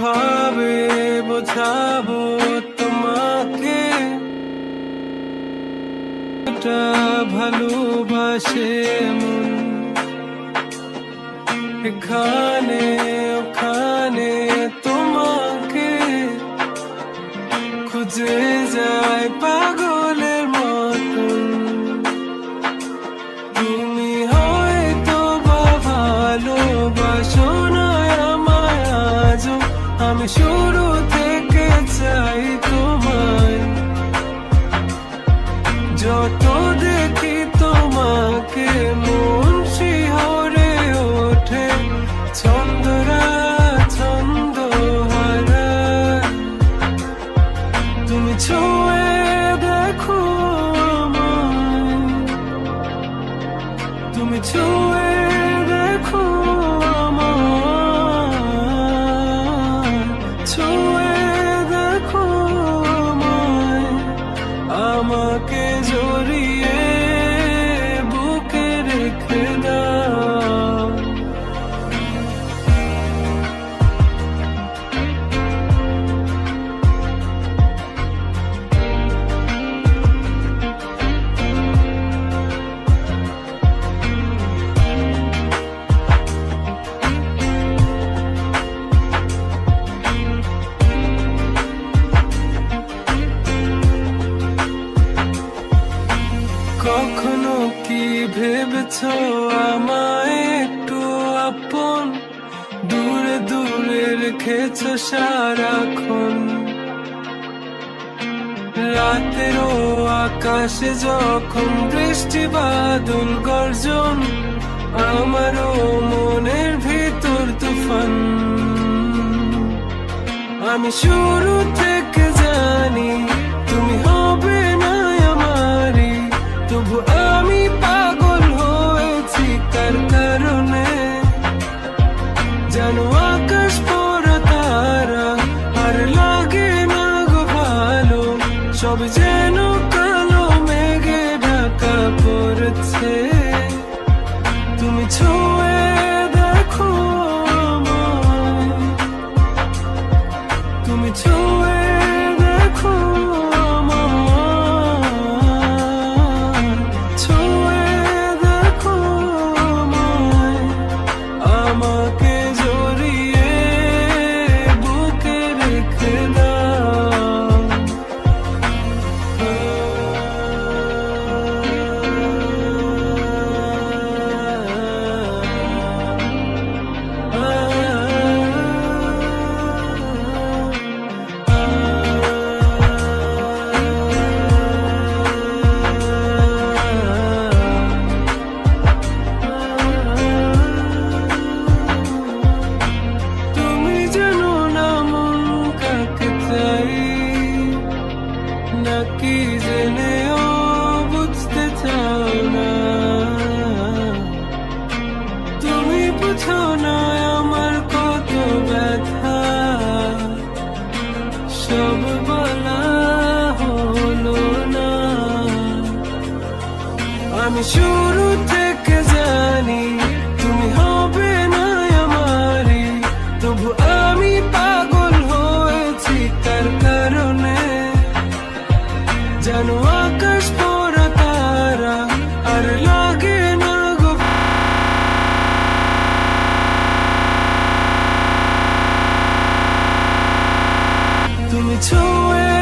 কিভাবে বোঝাবো তোমাকে এটা ভালোবাসে মন, এখানে ওখানে তোমাকে খুঁজে যায় পাগলের মতন। তুমি হয়তো বা ভালোবাসো না আমায় আজও, আমি শুরু থেকে চাই তোমায়। যত দেখি তোমাকে মন শিহরে ওঠে, ছন্দরা ছন্দ হারায়। তুমি ছুঁয়ে দেখো আমায়, তুমি ছুঁয়ে দেখো আমায়, ছুঁয়ে দেখো আমায়, আমাকে জড়িয়ে বুকে রেখে দাও। কখনো কি ভেবেছো আমায় একটু আপন, দূরে দূরে রেখেছো সারাক্ষণ। রাতেরও আকাশে যখন বৃষ্টি বাদল গর্জন, আমারও মনের ভিতর তুফান। আমি শুরু থেকে জানি তুমি হবে না আমারই, তবু আমি পাগল হয়েছি কার কারণে। জানো আকাশ পড়া তারা আর লাগে না গো ভালো, সব যেন কালো মেঘে ঢাকা পড়েছে। তুমি ছুঁয়ে দেখো আমায়, তুমি ছুঁয়ে দেখো আমায়, ছুঁয়ে দেখো আমায়, আমাকে জড়িয়ে বুকে রেখে দাও। তুমি জানো না মন কাকে চাই, নাকি জেনেও বুঝতে চাও না। তুমি বুঝো না আমার কত ব্যথা, সব বলা হলো না। আমি শুরু থেকে জানি তুমি হবে না আমারই, তবু আমি পাগল হয়েছি তার কারণে। জানো আকাশ পড়া তারা আর লাগে না গো, তুমি ছুঁয়ে